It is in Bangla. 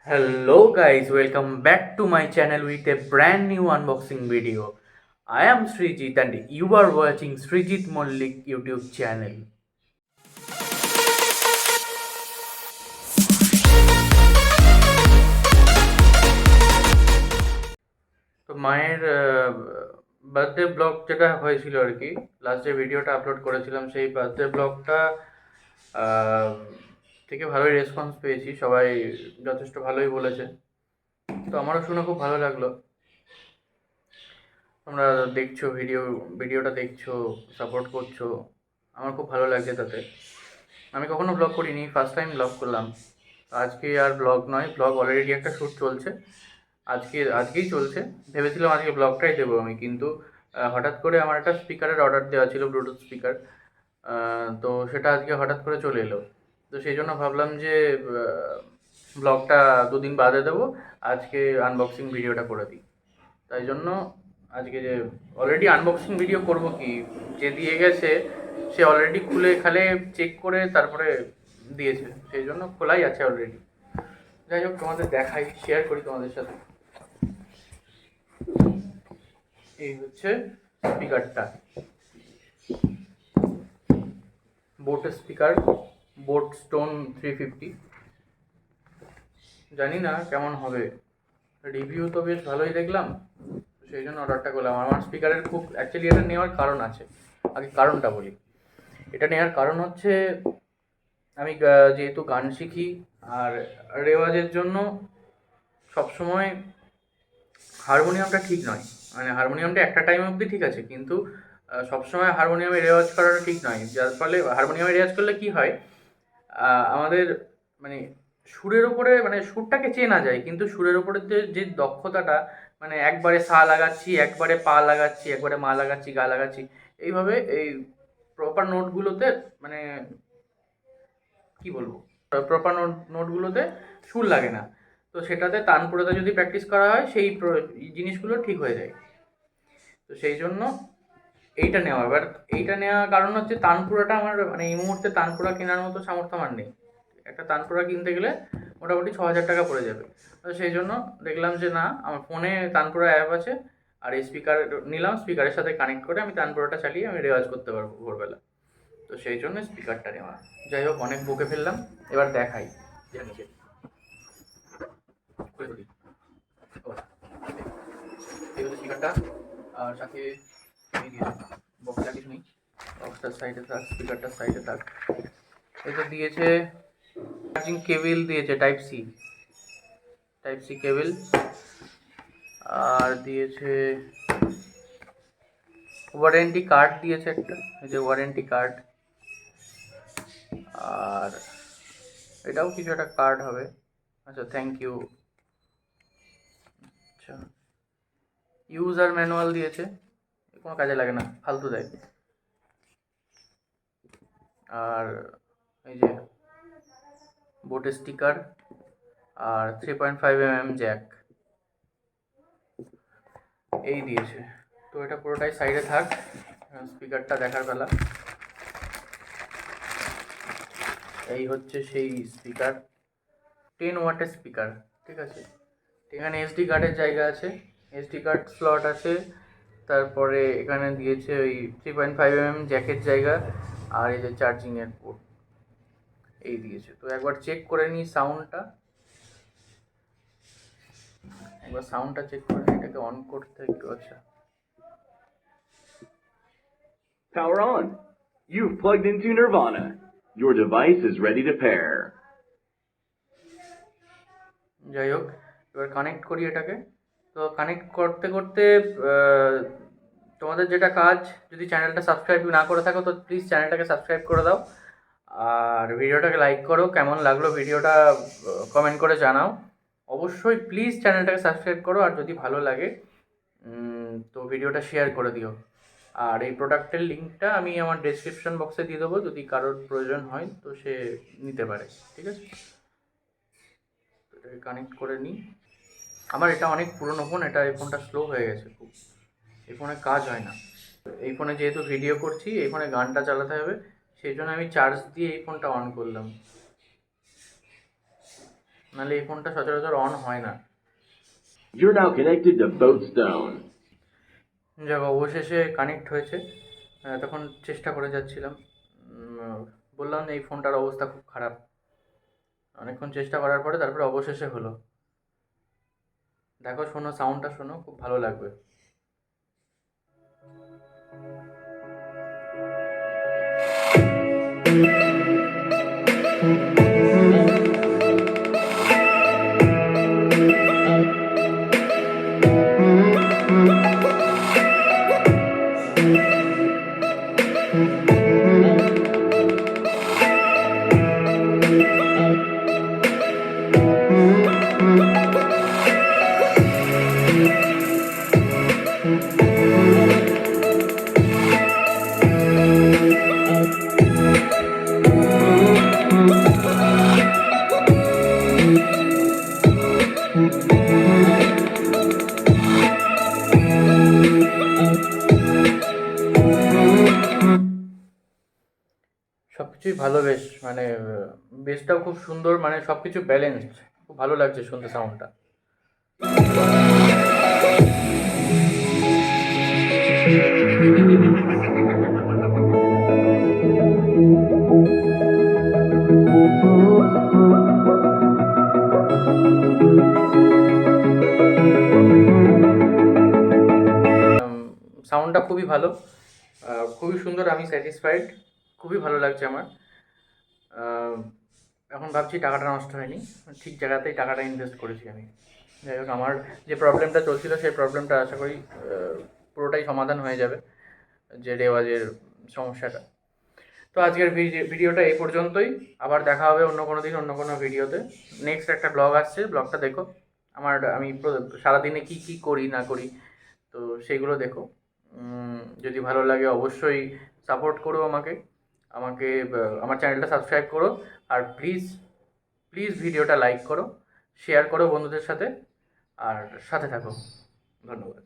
Hello guys, welcome back to my channel with a brand new unboxing video. I am Srijit and you are watching Srijit Mollik YouTube channel. তো মায়ের বার্থডে ব্লগ যেটা হয়েছিল আর কি, লাস্ট যে ভিডিওটা আপলোড করেছিলাম সেই বার্থডে ব্লগটা থেকে ভালোই রেসপন্স পেয়েছি, সবাই যথেষ্ট ভালোই বলেছে। তো আমারও শুনে খুব ভালো লাগলো। তোমরা দেখছো ভিডিওটা দেখছো, সাপোর্ট করছো, আমার খুব ভালো লাগছে তাতে। আমি কখনো ব্লগ করিনি, ফার্স্ট টাইম ব্লগ করলাম। আজকে আর ব্লগ নয়, ব্লগ অলরেডি একটা শ্যুট চলছে, আজকেই চলছে। ভেবেছিলাম আজকে ব্লগটাই দেবো আমি, কিন্তু হঠাৎ করে আমার একটা স্পিকারের অর্ডার দেওয়া ছিল, ব্লুটুথ স্পিকার। তো সেটা আজকে হঠাৎ করে চলে এলো। তো সেই জন্য ভাবলাম যে ব্লগটা দুদিন বাদে দেবো, আজকে আনবক্সিং ভিডিওটা করে দিই। তাই জন্য আজকে যে অলরেডি আনবক্সিং ভিডিও করব, কি যে দিয়ে গেছে সে অলরেডি খুলে খালে চেক করে তারপরে দিয়েছে, সেই জন্য খোলাই আছে অলরেডি। যাই হোক, তোমাদের দেখাই, শেয়ার করি তোমাদের সাথে। এই হচ্ছে স্পিকারটা, বোট স্পিকার, বোট স্টোন 350। জানি না কেমন হবে, রিভিউ তো বেশ ভালোই দেখলাম, সেই জন্য অর্ডারটা করলাম। আমার স্পিকারের খুব অ্যাকচুয়ালি এটা নেওয়ার কারণ আছে, আগে কারণটা বলি। এটা নেওয়ার কারণ হচ্ছে, আমি যেহেতু গান শিখি আর রেওয়াজের জন্য সবসময় হারমোনিয়ামটা ঠিক নয়। মানে হারমোনিয়ামটা একটা টাইম অবধি ঠিক আছে, কিন্তু সবসময় হারমোনিয়ামে রেওয়াজ করাটা ঠিক নয়। যার ফলে হারমোনিয়ামে রেওয়াজ করলে কি হয়, আমাদের মানে সুরের ওপরে, মানে সুরটাকে চেনা যায়, কিন্তু সুরের ওপরে যে দক্ষতাটা, মানে একবারে সা লাগাচ্ছি, একবারে পা লাগাচ্ছি, একবারে মা লাগাচ্ছি, গা লাগাচ্ছি, এইভাবে এই প্রপার নোটগুলোতে, মানে কি বলবো, প্রপার নোটগুলোতে সুর লাগে না। তো সেটাতে তানপুরাতে যদি প্র্যাকটিস করা হয়, সেই জিনিসগুলো ঠিক হয়ে যায়। তো সেই জন্য এইটা নেওয়া। এবার এইটা নেওয়ার কারণ হচ্ছে, তানপুরাটা আমার, মানে এই মুহূর্তে তানপুরা কেনার মতো সামর্থ্য আমার নেই। একটা তানপুরা কিনতে গেলে মোটামুটি 6,000 টাকা পড়ে যাবে। তো সেই জন্য দেখলাম যে না, আমার ফোনে তানপুরা অ্যাপ আছে, আর এই স্পিকার নিলাম, স্পিকারের সাথে কানেক্ট করে আমি তানপুরাটা চালিয়ে আমি রেওয়াজ করতে পারবো ভোরবেলা। তো সেই জন্য স্পিকারটা নেওয়া। যাই হোক, অনেক বকে ফেললাম, এবার দেখাই। নিচে খুলে ফেলি। ও, এই হচ্ছে স্পিকারটা, আর সাথে এই দিয়েছে, বক্সটা কিছু নেই, বক্সটার সাইডে থাক, স্পিকারটার সাইডে থাক। এটা দিয়েছে চার্জিং কেবিল, দিয়েছে টাইপ সি কেবিল, আর দিয়েছে ওয়ারেন্টি কার্ড, দিয়েছে একটা, এই যে ওয়ারেন্টি কার্ড। আর এটাও কিছু একটা কার্ড হবে। আচ্ছা, থ্যাংক ইউ। আচ্ছা, ইউজার ম্যানুয়াল দিয়েছে, কোনো কাজে লাগে না, ফালতু দেয়। আর এই যে বোট স্টিকার, আর 3.5 mm জ্যাক, এই দিয়েছে। তো এটা পুরোটাই সাইডে থাক, স্পিকারটা দেখার বেলা। এই হচ্ছে সেই স্পিকার, 10 ওয়াটের স্পিকার, ঠিক আছে। এখানে এসডি কার্ডের জায়গা আছে, এসডি কার্ড স্লট আছে। তারপরে এখানে দিয়েছে ওই 3.5 mm জ্যাকের জায়গা, আর এই যে চার্জিংয়ের পোর্ট, এই দিয়েছে। তো একবার চেক করে নিই সাউন্ডটা, চেক করে নিই। এটাকে অন করতে একটু, আচ্ছা। Power on. You've plugged into Nirvana. Your device is ready to pair. যাই হোক, এবার কানেক্ট করি এটাকে। তো কানেক্ট করতে করতে তোমাদের যেটা কাজ, যদি চ্যানেলটা সাবস্ক্রাইব না করে থাকো তো প্লিজ চ্যানেলটাকে সাবস্ক্রাইব করে দাও, আর ভিডিওটাকে লাইক করো। কেমন লাগলো ভিডিওটা কমেন্ট করে জানাও। অবশ্যই প্লিজ চ্যানেলটাকে সাবস্ক্রাইব করো, আর যদি ভালো লাগে তো ভিডিওটা শেয়ার করে দিও। আর এই প্রোডাক্টের লিঙ্কটা আমি আমার ডেসক্রিপশন বক্সে দিয়ে দেবো, যদি কারোর প্রয়োজন হয় তো সে নিতে পারে, ঠিক আছে। এটাকে কানেক্ট করে নিই। আমার এটা অনেক পুরনো ফোন, এটা এই ফোনটা স্লো হয়ে গেছে খুব, এই ফোনে কাজ হয় না। এই ফোনে যেহেতু ভিডিও করছি, এই ফোনে গানটা চালাতে হবে, সেই জন্য আমি চার্জ দিয়ে এই ফোনটা অন করলাম। নাহলে এই ফোনটা সচরাচর অন হয় না। You're now connected to Boatstone. যাক, অবশেষে কানেক্ট হয়েছে। তখন চেষ্টা করে যাচ্ছিলাম, বললাম এই ফোনটার অবস্থা খুব খারাপ। অনেকক্ষণ চেষ্টা করার পরে তারপরে অবশেষে হলো। দেখো, শোনো, সাউন্ডটা শোনো, খুব ভালো লাগবে। সব কিছুই ভালো, বেশ মানে বেসটাও খুব সুন্দর, মানে সব কিছু ব্যালেন্সড, খুব ভালো লাগছে শুনতে সাউন্ডটা। সাউন্ডটা খুবই ভালো, খুবই সুন্দর, আমি স্যাটিসফাইড, খুবই ভালো লাগছে আমার। আহ, এখন ভাবছি টাকাটা নষ্ট হয়নি, ঠিক জায়গাতেই টাকাটা ইনভেস্ট করেছি আমি। যাই হোক, আমার যে প্রবলেমটা চলছিল সেই প্রবলেমটা আশা করি পুরোটাই সমাধান হয়ে যাবে, যে রেওয়াজের সমস্যাটা। তো আজকের ভিডিওটা এই পর্যন্তই। আবার দেখা হবে অন্য কোনো দিন, অন্য কোনো ভিডিওতে। নেক্সট একটা ব্লগ আসছে, ব্লগটা দেখো। আমি সারাদিনে কি কি করি না করি, তো সেইগুলো দেখো। যদি ভালো লাগে অবশ্যই সাপোর্ট করো আমাকে, আমার চ্যানেলটা সাবস্ক্রাইব করো। আর প্লিজ প্লিজ ভিডিওটা লাইক করো, শেয়ার করো বন্ধুদের সাথে, আর সাথে থাকো। ধন্যবাদ।